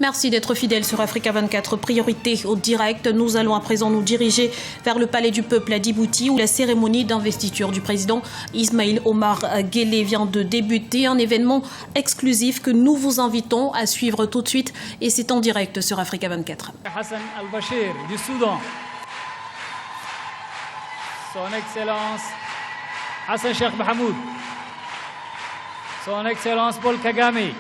Merci d'être fidèle sur Africa 24. Priorité au direct. Nous allons à présent nous diriger vers le Palais du Peuple à Djibouti où la cérémonie d'investiture du président Ismaïl Omar Guelleh vient de débuter. Un événement exclusif que nous vous invitons à suivre tout de suite et c'est en direct sur Africa 24. Hassan al-Bashir du Soudan. Son Excellence Hassan Sheikh Mohamoud. Son Excellence Paul Kagame.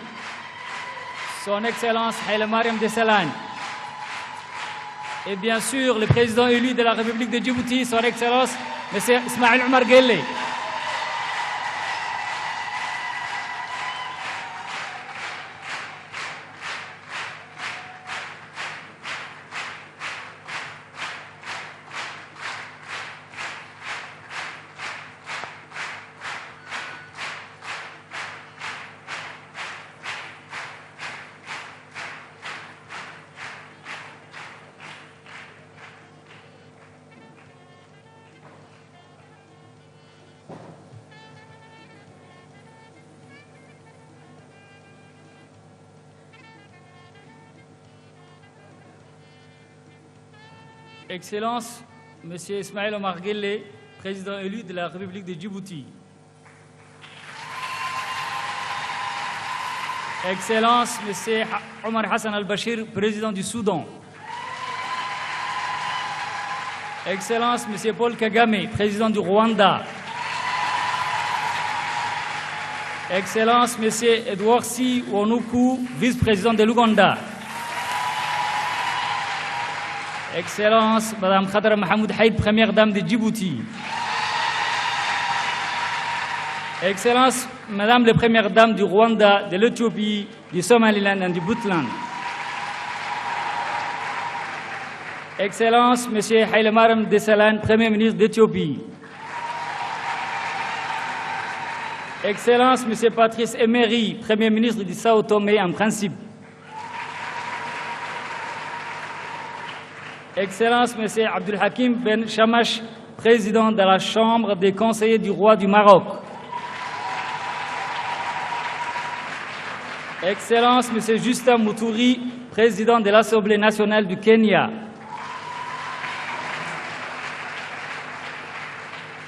Son Excellence Haile Mariam Desalegn. Et bien sûr, le président élu de la République de Djibouti, son Excellence M. Ismaïl Omar Guelleh. Excellence, M. Ismaïl Omar Guelleh, président élu de la République de Djibouti. Excellence, M. Omar Hassan al-Bashir, président du Soudan. Excellence, M. Paul Kagame, président du Rwanda. Excellence, M. Edouard Sy Ouanoukou, vice-président de l'Ouganda. Excellence, Mme Khadra Mohamed Haïd, première dame de Djibouti. Excellence, Madame la première dame du Rwanda, de l'Éthiopie, du Somaliland et du Puntland. Excellence, M. Haile Mariam Desalegn, Premier ministre d'Éthiopie. Excellence, M. Patrice Emery, Premier ministre du Sao Tomé en principe. Excellence, M. Abdul Hakim Ben Shamash, président de la Chambre des conseillers du roi du Maroc. Excellence, M. Justin Muturi, président de l'Assemblée nationale du Kenya.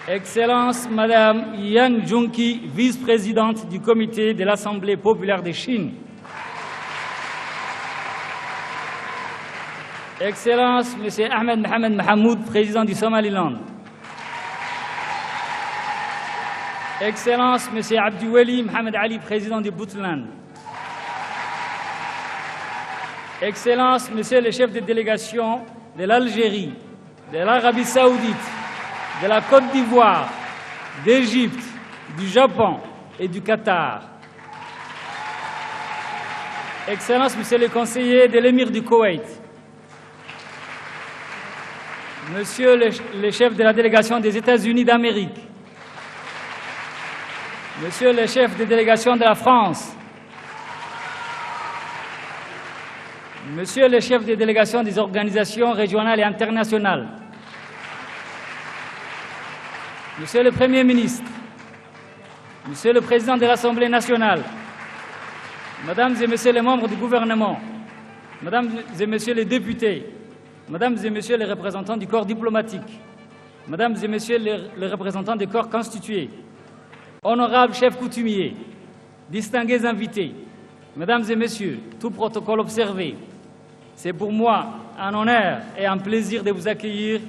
Excellence, Mme Yang Junki, vice-présidente du comité de l'Assemblée populaire de Chine. Excellence, M. Ahmed Mohamed Mahamoud, président du Somaliland. Excellence, M. Abdiweli Mohamed Ali, président du Puntland. Excellence, Monsieur le chef de délégation de l'Algérie, de l'Arabie Saoudite, de la Côte d'Ivoire, d'Égypte, du Japon et du Qatar. Excellence, Monsieur le conseiller de l'émir du Koweït. Monsieur le chef de la délégation des États-Unis d'Amérique, Monsieur le chef de délégation de la France, Monsieur le chef de délégation des organisations régionales et internationales, Monsieur le Premier ministre, Monsieur le Président de l'Assemblée nationale, Mesdames et Messieurs les membres du gouvernement, Mesdames et Messieurs les députés, Mesdames et Messieurs les représentants du corps diplomatique, Mesdames et Messieurs les représentants des corps constitués, honorables chefs coutumiers, distingués invités, Mesdames et Messieurs, tout protocole observé, c'est pour moi un honneur et un plaisir de vous accueillir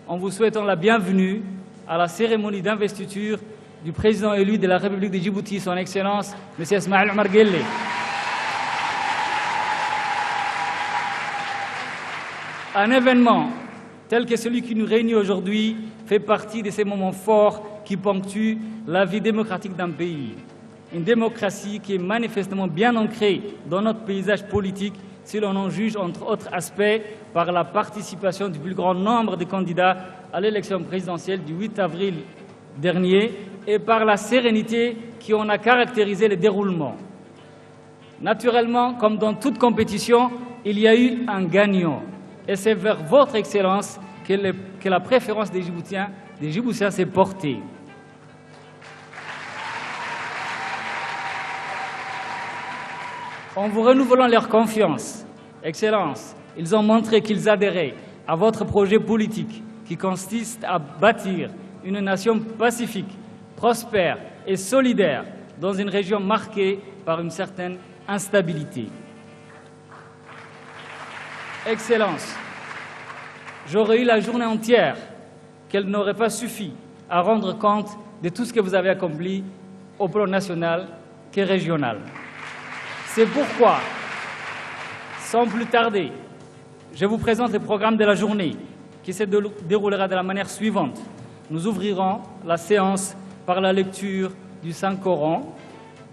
en vous souhaitant la bienvenue à la cérémonie d'investiture du président élu de la République de Djibouti, son Excellence, M. Ismaïl Omar Guelleh. Un événement tel que celui qui nous réunit aujourd'hui fait partie de ces moments forts qui ponctuent la vie démocratique d'un pays. Une démocratie qui est manifestement bien ancrée dans notre paysage politique si l'on en juge, entre autres aspects, par la participation du plus grand nombre de candidats à l'élection présidentielle du 8 avril dernier et par la sérénité qui en a caractérisé le déroulement. Naturellement, comme dans toute compétition, il y a eu un gagnant. Et c'est vers votre Excellence que la préférence des Djiboutiens s'est portée. En vous renouvelant leur confiance Excellences, ils ont montré qu'ils adhéraient à votre projet politique qui consiste à bâtir une nation pacifique, prospère et solidaire dans une région marquée par une certaine instabilité. Excellences, j'aurais eu la journée entière qu'elle n'aurait pas suffi à rendre compte de tout ce que vous avez accompli au plan national que régional. C'est pourquoi, sans plus tarder, je vous présente le programme de la journée qui se déroulera de la manière suivante. Nous ouvrirons la séance par la lecture du Saint-Coran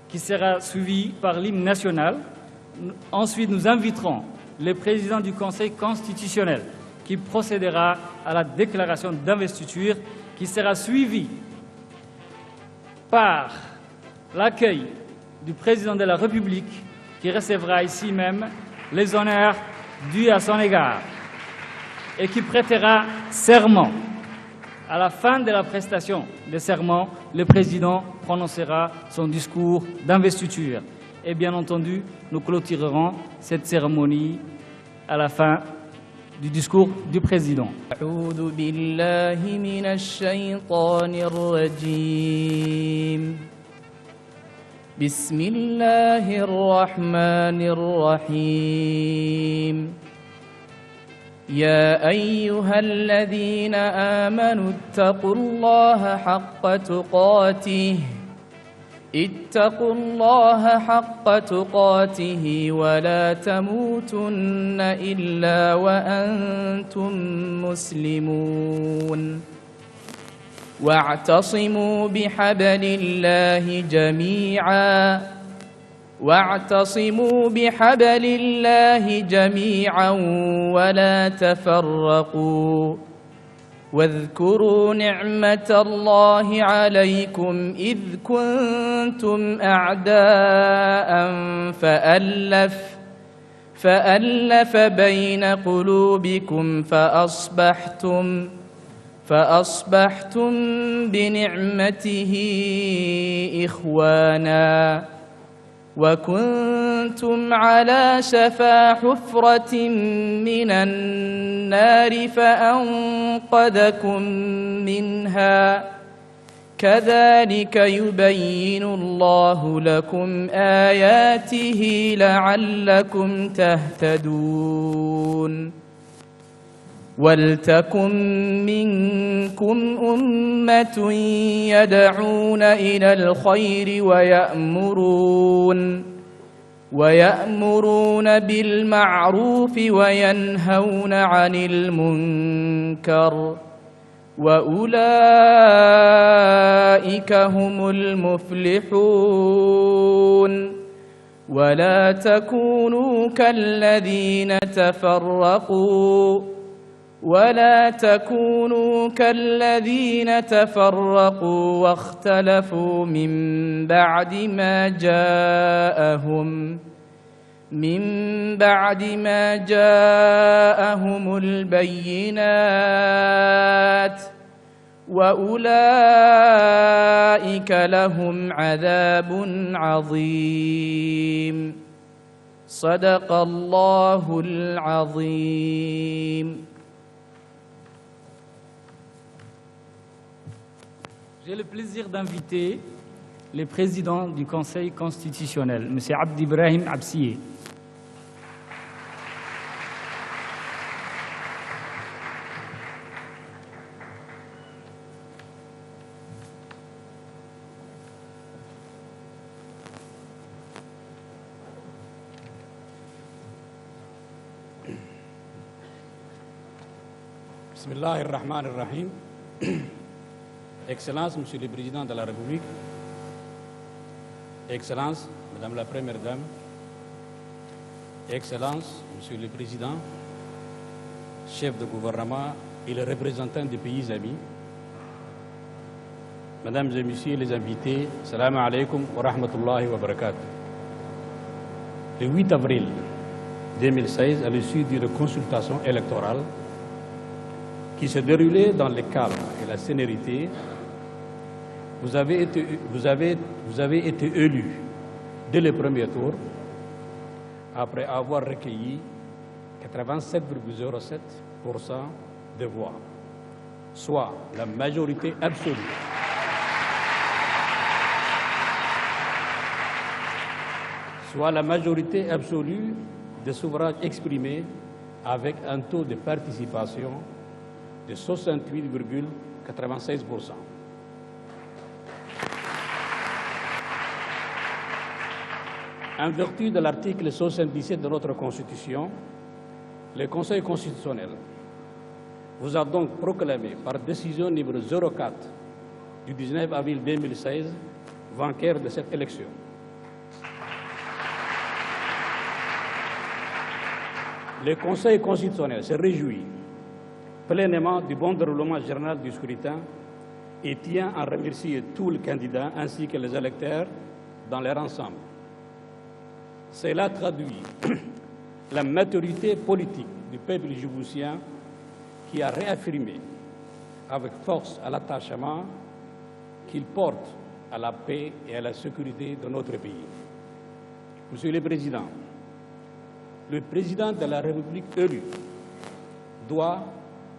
qui sera suivie par l'hymne national. Ensuite, nous inviterons le président du Conseil constitutionnel qui procédera à la déclaration d'investiture qui sera suivie par l'accueil du président de la République qui recevra ici même les honneurs dus à son égard et qui prêtera serment. À la fin de la prestation de serment, le président prononcera son discours d'investiture. Et bien entendu, nous clôturerons cette cérémonie à la fin du discours du président. أعوذ بالله من الشيطان الرجيم. بسم الله الرحمن الرحيم. يا أيها الذين آمنوا اتقوا الله حق تقاته ولا تموتن إلا وأنتم مسلمون. واعتصموا بحبل الله جميعا ولا تفرقوا. واذكروا نعمة الله عليكم إذ كنتم أعداء فألف بين قلوبكم فأصبحتم بنعمته إخوانا وكنتم على شفا حفرة من النار فأنقذكم منها. كذلك يبين الله لكم آياته لعلكم تهتدون. ولتكن منكم أمة يدعون إلى الخير ويأمرون بالمعروف وينهون عن المنكر وأولئك هم المفلحون. ولا تكونوا كالذين تفرقوا واختلفوا من بعد ما جاءهم البينات وأولئك لهم عذاب عظيم. صدق الله العظيم. J'ai le plaisir d'inviter le président du Conseil constitutionnel, M. Abdi Ibrahim Absiye. Bismillahirrahmanirrahim. Excellences, Monsieur le Président de la République, Excellences, Madame la Première Dame, Excellences, Monsieur le Président, chef de gouvernement et les représentants des pays amis, Mesdames et Messieurs les invités, Salam alaikum wa rahmatullahi wa barakatuh. Le 8 avril 2016, à l'issue d'une consultation électorale qui se déroulait dans le calme et la sérénité, vous avez été élu dès le premier tour après avoir recueilli 87,07% des voix, soit la majorité absolue. Soit la majorité absolue des suffrages exprimés avec un taux de participation de 68,96%. En vertu de l'article 77 de notre Constitution, le Conseil constitutionnel vous a donc proclamé par décision numéro 04 du 19 avril 2016 vainqueur de cette élection. Le Conseil constitutionnel se réjouit pleinement du bon déroulement général du scrutin et tient à remercier tous les candidats ainsi que les électeurs dans leur ensemble. Cela traduit la maturité politique du peuple djiboutien qui a réaffirmé avec force à l'attachement qu'il porte à la paix et à la sécurité de notre pays. Monsieur le Président de la République élu doit,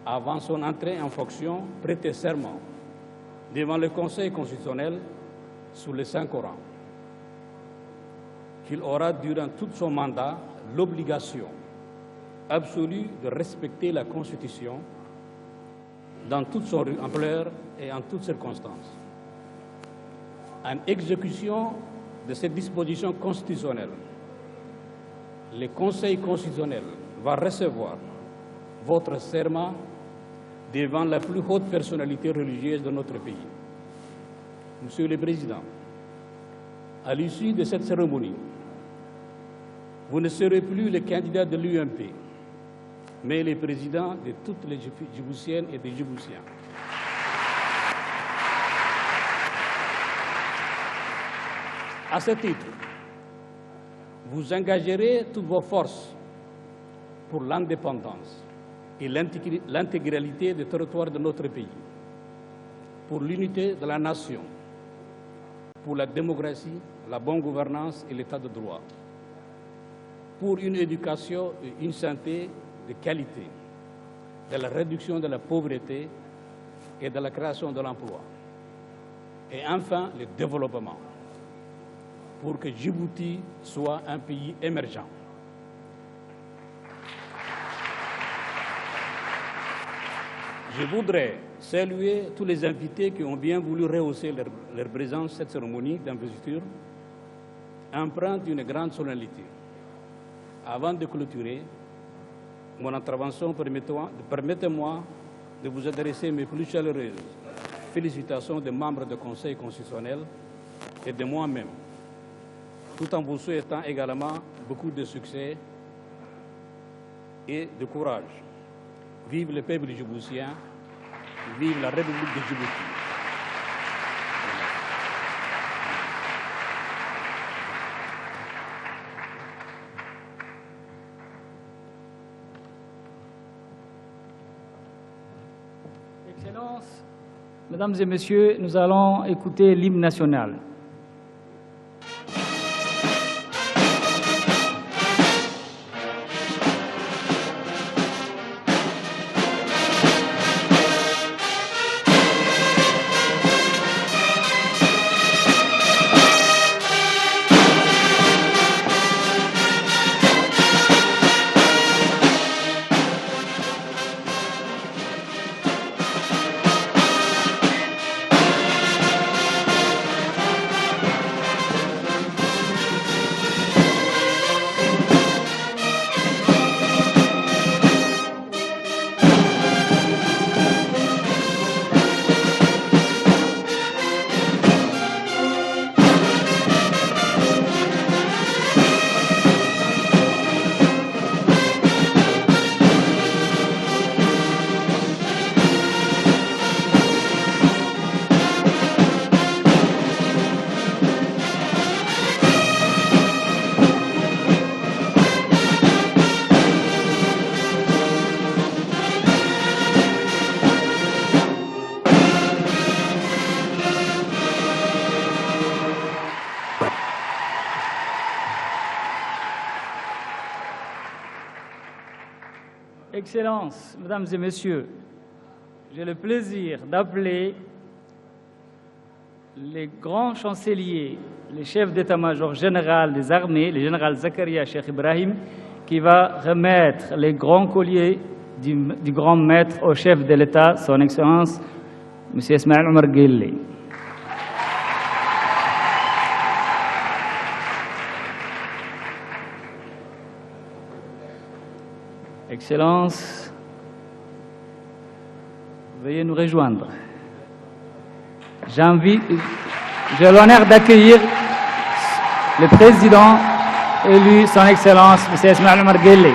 avant son entrée en fonction, prêter serment devant le Conseil constitutionnel sous le Saint-Coran qu'il aura durant tout son mandat l'obligation absolue de respecter la Constitution dans toute son ampleur et en toutes circonstances. En exécution de cette disposition constitutionnelle, le Conseil constitutionnel va recevoir votre serment devant la plus haute personnalité religieuse de notre pays. Monsieur le Président, à l'issue de cette cérémonie, vous ne serez plus le candidat de l'UMP, mais le président de toutes les Djiboutiennes et des Djiboutiens. À ce titre, vous engagerez toutes vos forces pour l'indépendance et l'intégralité des territoires de notre pays, pour l'unité de la nation, pour la démocratie, la bonne gouvernance et l'état de droit, pour une éducation et une santé de qualité, de la réduction de la pauvreté et de la création de l'emploi, et enfin le développement, pour que Djibouti soit un pays émergent. Je voudrais saluer tous les invités qui ont bien voulu rehausser leur présence à cette cérémonie d'investiture, empreinte d'une grande solennité. Avant de clôturer mon intervention, permettez-moi de vous adresser mes plus chaleureuses félicitations des membres du Conseil constitutionnel et de moi-même, tout en vous souhaitant également beaucoup de succès et de courage. Vive le peuple djiboutien, vive la République de Djibouti. Excellences, Mesdames et Messieurs, nous allons écouter l'hymne national. Excellences, Mesdames et Messieurs, j'ai le plaisir d'appeler les grands chanceliers, les chefs d'état-major général des armées, le général Zakaria Cheikh Ibrahim, qui va remettre les grands colliers du grand maître au chef de l'État, son Excellence, M. Ismail Omar Guelleh. Excellences, veuillez nous rejoindre. J'ai l'honneur d'accueillir le président élu, son Excellence, M. Ismail Omar Guelleh.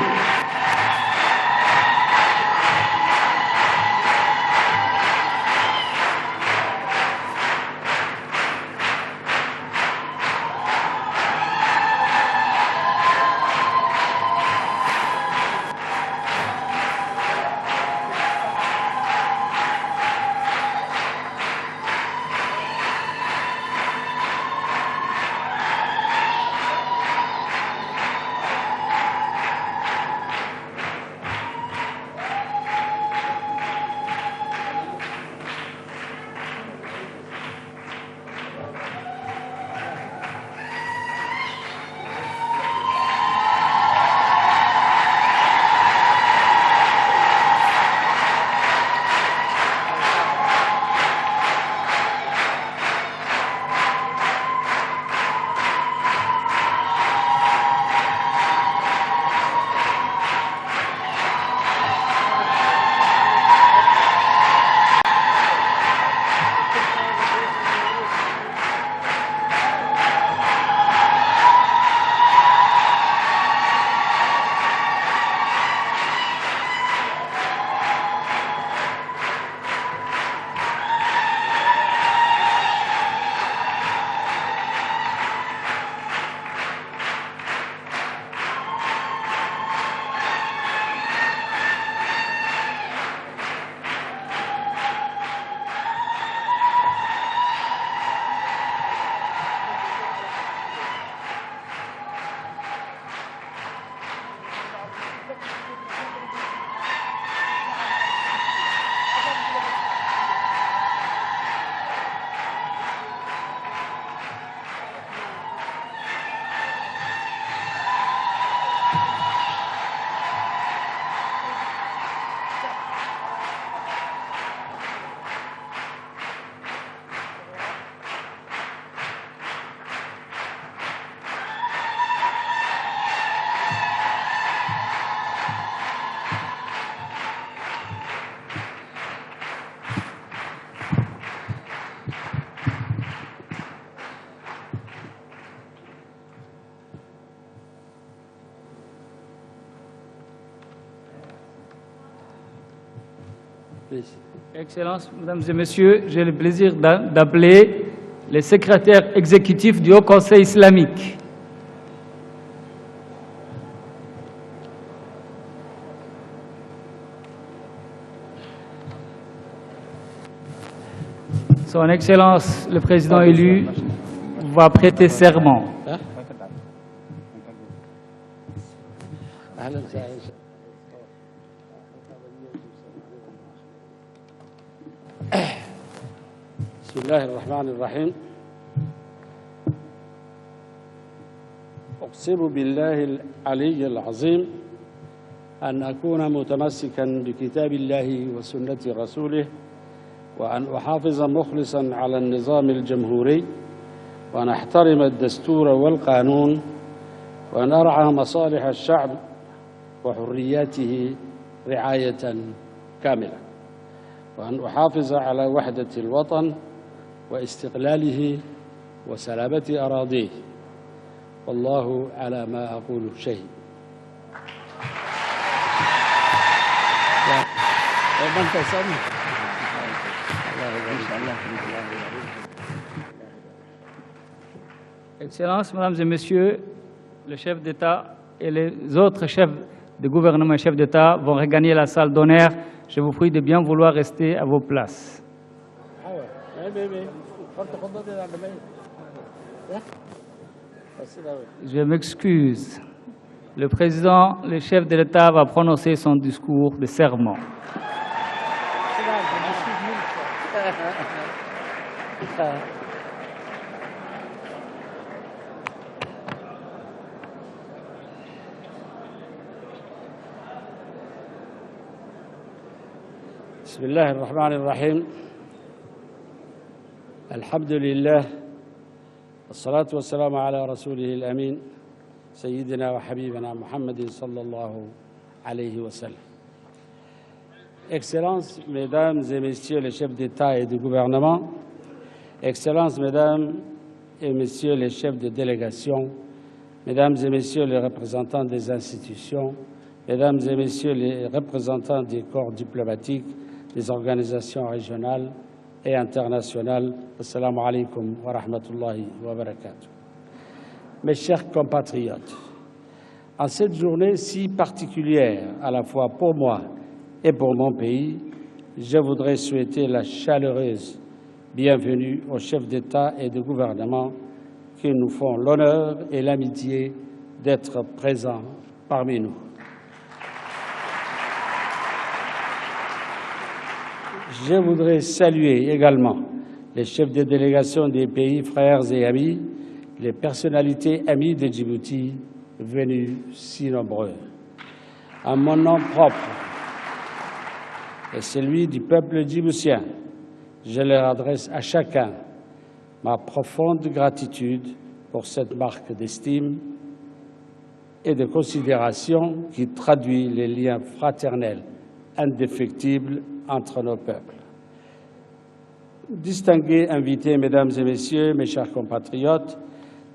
Excellences, Mesdames et Messieurs, j'ai le plaisir d'appeler les secrétaires exécutifs du Haut Conseil islamique. Son Excellence, le président élu, va prêter serment. بسم الله الرحمن الرحيم. أقسم بالله العلي العظيم أن أكون متمسكا بكتاب الله وسنة رسوله، وأن أحافظ مخلصا على النظام الجمهوري، وأن أحترم الدستور والقانون، وأن أرعى مصالح الشعب وحرياته رعاية كاملة، وأن أحافظ على وحدة الوطن واستقلاله وسلامة أراضيه، والله على ما أقول شهيد. Excellences, Mesdames et Messieurs, le chef d'État et les autres chefs de gouvernement et chefs d'État vont regagner la salle d'honneur. Je vous prie de bien vouloir rester à vos places. Je m'excuse. le président, le chef de l'État, va prononcer son discours de serment. بسم الله الرحمن الرحيم الحمد لله والصلاة والسلام على رسوله الأمين سيدنا وحبيبنا محمد صلى الله عليه وسلم. Excellences, Mesdames et Messieurs les chefs d'État et de gouvernement, Excellences, Mesdames et Messieurs les chefs de délégation, Mesdames et Messieurs les représentants des institutions, Mesdames et Messieurs les représentants des corps diplomatiques, des organisations régionales et internationales, Assalamu alaikum wa rahmatullahi wa barakatuh. Mes chers compatriotes, en cette journée si particulière à la fois pour moi et pour mon pays, je voudrais souhaiter la chaleureuse bienvenue aux chefs d'État et de gouvernement qui nous font l'honneur et l'amitié d'être présents parmi nous. Je voudrais saluer également les chefs de délégation des pays frères et amis, les personnalités amies de Djibouti venus si nombreux. En mon nom propre et celui du peuple djiboutien, je leur adresse à chacun ma profonde gratitude pour cette marque d'estime et de considération qui traduit les liens fraternels indéfectibles entre nos peuples. Distingués invités, Mesdames et Messieurs, mes chers compatriotes,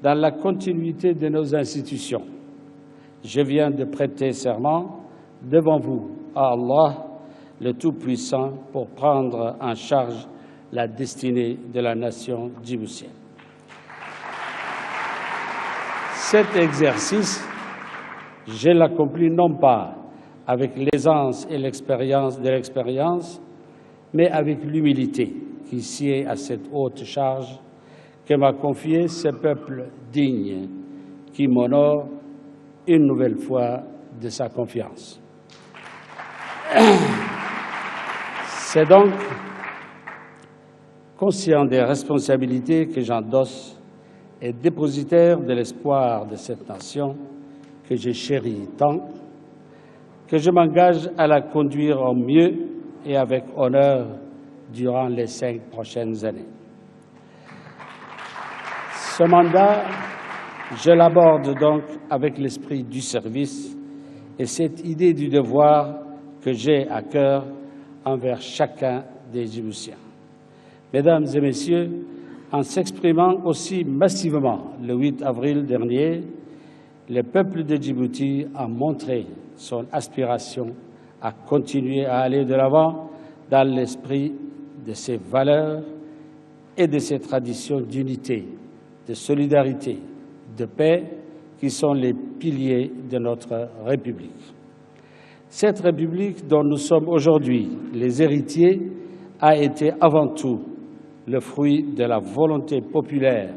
dans la continuité de nos institutions, je viens de prêter serment devant vous à Allah, le Tout-Puissant, pour prendre en charge la destinée de la nation djiboutienne. Cet exercice, je l'accomplis non pas avec l'aisance et l'expérience, mais avec l'humilité qui sied à cette haute charge que m'a confié ce peuple digne qui m'honore une nouvelle fois de sa confiance. C'est donc conscient des responsabilités que j'endosse et dépositaire de l'espoir de cette nation que j'ai chérie tant, que je m'engage à la conduire au mieux et avec honneur durant les 5 prochaines années. Ce mandat, je l'aborde donc avec l'esprit du service et cette idée du devoir que j'ai à cœur envers chacun des Djiboutiens. Mesdames et Messieurs, en s'exprimant aussi massivement le 8 avril dernier, le peuple de Djibouti a montré son aspiration à continuer à aller de l'avant dans l'esprit de ses valeurs et de ses traditions d'unité, de solidarité, de paix qui sont les piliers de notre République. Cette République dont nous sommes aujourd'hui les héritiers a été avant tout le fruit de la volonté populaire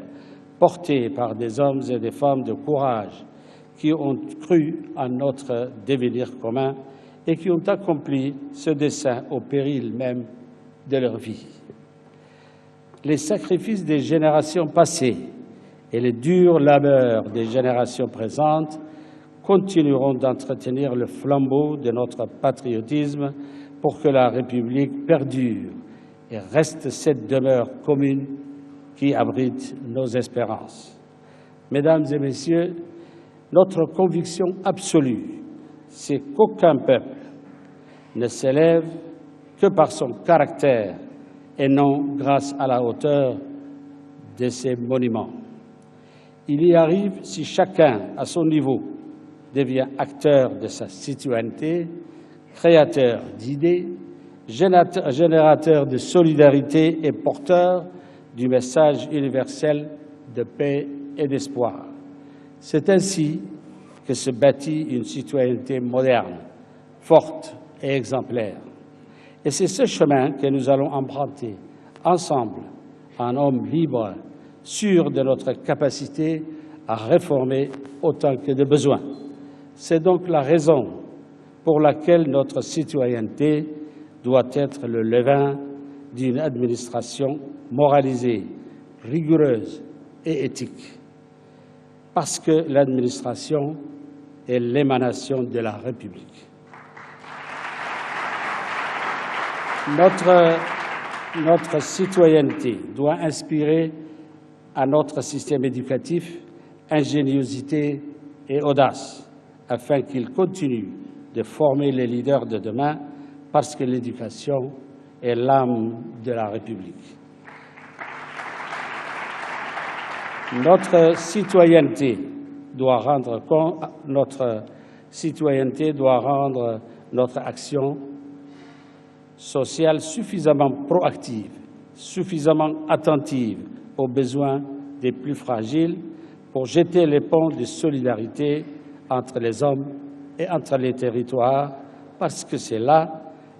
portée par des hommes et des femmes de courage qui ont cru en notre devenir commun et qui ont accompli ce dessein au péril même de leur vie. Les sacrifices des générations passées et les durs labeurs des générations présentes continueront d'entretenir le flambeau de notre patriotisme pour que la République perdure et reste cette demeure commune qui abrite nos espérances. Mesdames et Messieurs, notre conviction absolue, c'est qu'aucun peuple ne s'élève que par son caractère et non grâce à la hauteur de ses monuments. Il y arrive si chacun, à son niveau, devient acteur de sa citoyenneté, créateur d'idées, générateur de solidarité et porteur du message universel de paix et d'espoir. C'est ainsi que se bâtit une citoyenneté moderne, forte et exemplaire. Et c'est ce chemin que nous allons emprunter ensemble, en hommes libres, sûrs de notre capacité à réformer autant que de besoin. C'est donc la raison pour laquelle notre citoyenneté doit être le levain d'une administration moralisée, rigoureuse et éthique, parce que l'administration est l'émanation de la République. Notre citoyenneté doit inspirer à notre système éducatif ingéniosité et audace, afin qu'il continue de former les leaders de demain, parce que l'éducation est l'âme de la République. Notre citoyenneté doit rendre notre action sociale suffisamment proactive, suffisamment attentive aux besoins des plus fragiles pour jeter les ponts de solidarité entre les hommes et entre les territoires, parce que c'est là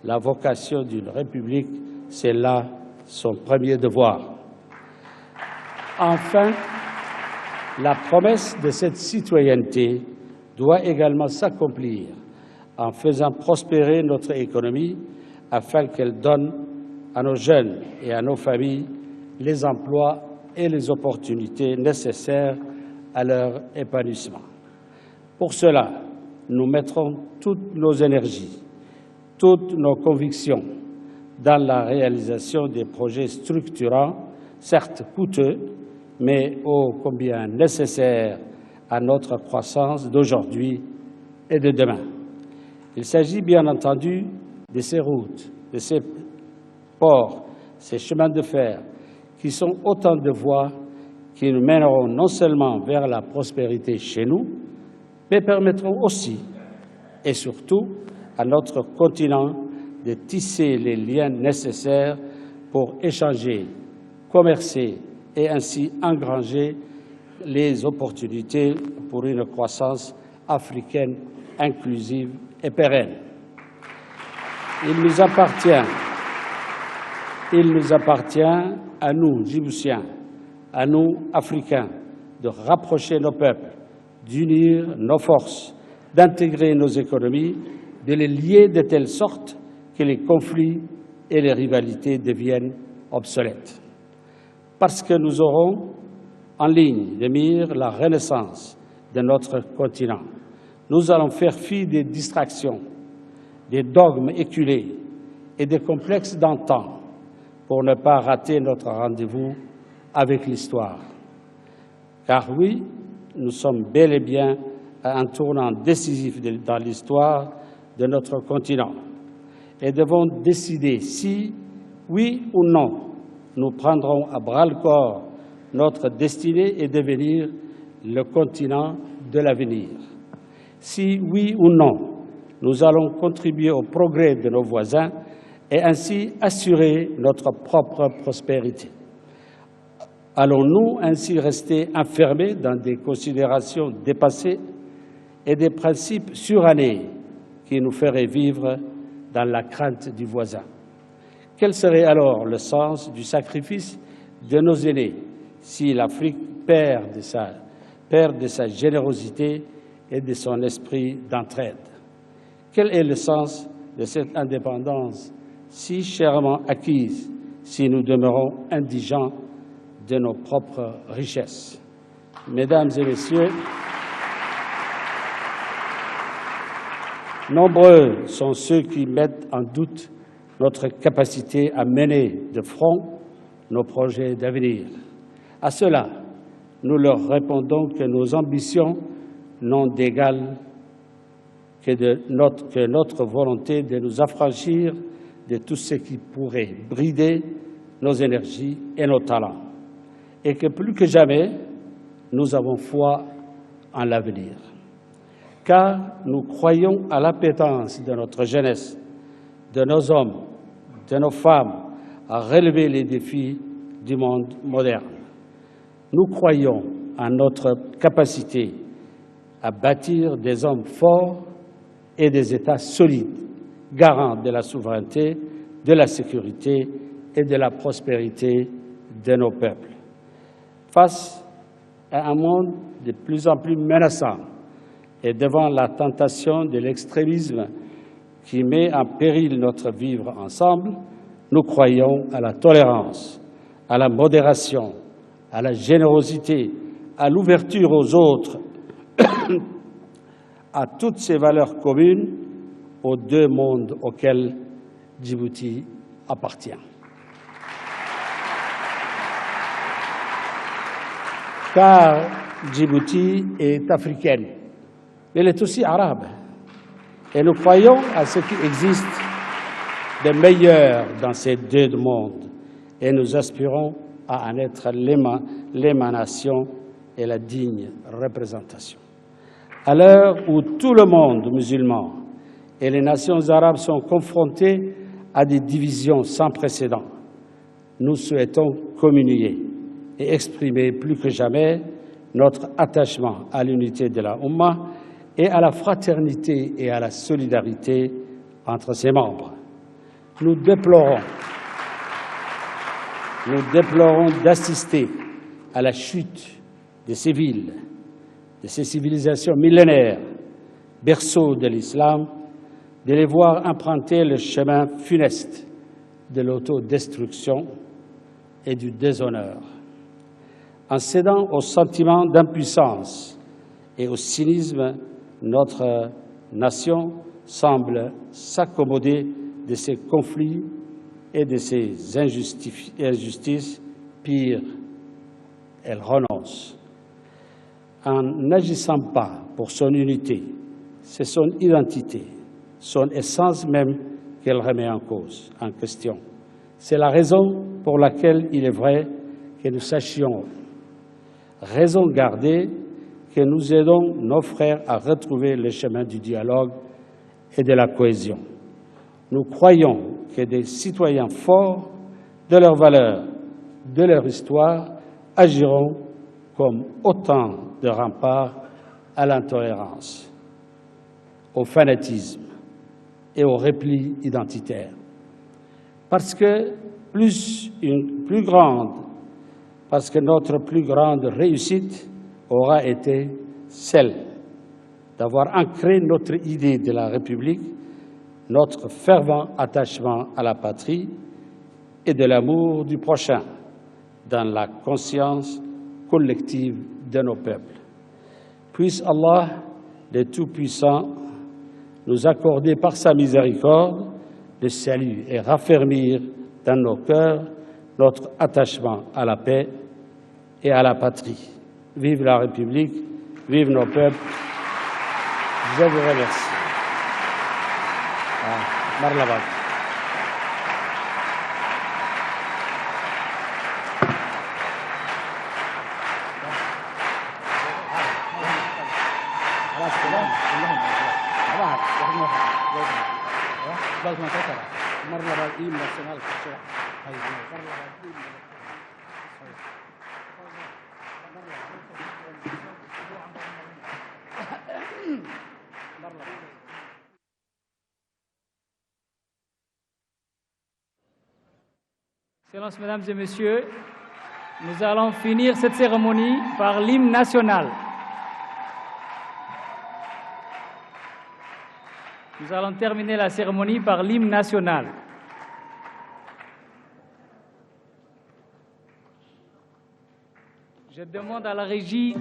la vocation d'une République, c'est là son premier devoir. Enfin, la promesse de cette citoyenneté doit également s'accomplir en faisant prospérer notre économie afin qu'elle donne à nos jeunes et à nos familles les emplois et les opportunités nécessaires à leur épanouissement. Pour cela, nous mettrons toutes nos énergies, toutes nos convictions dans la réalisation des projets structurants, certes coûteux, mais ô combien nécessaires à notre croissance d'aujourd'hui et de demain. Il s'agit bien entendu de ces routes, de ces ports, ces chemins de fer, qui sont autant de voies qui nous mèneront non seulement vers la prospérité chez nous, mais permettront aussi et surtout à notre continent de tisser les liens nécessaires pour échanger, commercer et ainsi engranger les opportunités pour une croissance africaine inclusive et pérenne. Il nous appartient à nous, Djiboutiens, à nous, Africains, de rapprocher nos peuples, d'unir nos forces, d'intégrer nos économies, de les lier de telle sorte que les conflits et les rivalités deviennent obsolètes. Parce que nous aurons en ligne de mire la renaissance de notre continent. Nous allons faire fi des distractions, des dogmes éculés et des complexes d'antan pour ne pas rater notre rendez-vous avec l'histoire. Car oui, nous sommes bel et bien à un tournant décisif dans l'histoire de notre continent et devons décider si, oui ou non, nous prendrons à bras-le-corps notre destinée et devenir le continent de l'avenir. Si, oui ou non, nous allons contribuer au progrès de nos voisins et ainsi assurer notre propre prospérité. Allons-nous ainsi rester enfermés dans des considérations dépassées et des principes surannés qui nous feraient vivre dans la crainte du voisin? Quel serait alors le sens du sacrifice de nos aînés si l'Afrique perd de sa générosité et de son esprit d'entraide? Quel est le sens de cette indépendance si chèrement acquise si nous demeurons indigents de nos propres richesses? Mesdames et messieurs, nombreux sont ceux qui mettent en doute notre capacité à mener de front nos projets d'avenir. À cela, nous leur répondons que nos ambitions n'ont d'égal que notre volonté de nous affranchir de tout ce qui pourrait brider nos énergies et nos talents, et que plus que jamais, nous avons foi en l'avenir. Car nous croyons à l'appétence de notre jeunesse, de nos hommes, de nos femmes, à relever les défis du monde moderne. Nous croyons en notre capacité à bâtir des hommes forts et des États solides, garants de la souveraineté, de la sécurité et de la prospérité de nos peuples. Face à un monde de plus en plus menaçant et devant la tentation de l'extrémisme qui met en péril notre vivre ensemble, nous croyons à la tolérance, à la modération, à la générosité, à l'ouverture aux autres, à toutes ces valeurs communes aux deux mondes auxquels Djibouti appartient. Car Djibouti est africaine, mais elle est aussi arabe. Et nous croyons à ce qui existe de meilleur dans ces deux mondes et nous aspirons à en être l'émanation et la digne représentation. À l'heure où tout le monde musulman et les nations arabes sont confrontés à des divisions sans précédent, nous souhaitons communier et exprimer plus que jamais notre attachement à l'unité de la Oumma et à la fraternité et à la solidarité entre ses membres. Nous déplorons d'assister à la chute de ces villes, de ces civilisations millénaires, berceaux de l'islam, de les voir emprunter le chemin funeste de l'autodestruction et du déshonneur. En cédant au sentiment d'impuissance et au cynisme, notre nation semble s'accommoder de ces conflits et de ces injustices. Pire, elle renonce. En n'agissant pas pour son unité, c'est son identité, son essence même qu'elle remet en question. C'est la raison pour laquelle il est vrai que nous sachions raison garder, que nous aidons nos frères à retrouver le chemin du dialogue et de la cohésion. Nous croyons que des citoyens forts de leurs valeurs, de leur histoire, agiront comme autant de remparts à l'intolérance, au fanatisme et au repli identitaire. Parce que notre plus grande réussite aura été celle d'avoir ancré notre idée de la République, notre fervent attachement à la patrie et de l'amour du prochain dans la conscience collective de nos peuples. Puisse Allah, le Tout-Puissant, nous accorder par sa miséricorde le salut et raffermir dans nos cœurs notre attachement à la paix et à la patrie. Vive la République, vive nos peuples. Je vous remercie. Marlabad. Excellences, Mesdames et Messieurs, nous allons finir cette cérémonie par l'hymne national. Nous allons terminer la cérémonie par l'hymne national. Je demande à la régie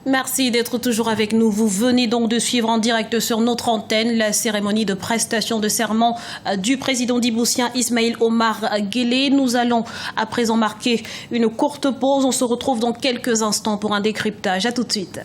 Merci d'être toujours avec nous. Vous venez donc de suivre en direct sur notre antenne la cérémonie de prestation de serment du président djiboutien Ismaïl Omar Guelleh. Nous allons à présent marquer une courte pause. On se retrouve dans quelques instants pour un décryptage. À tout de suite.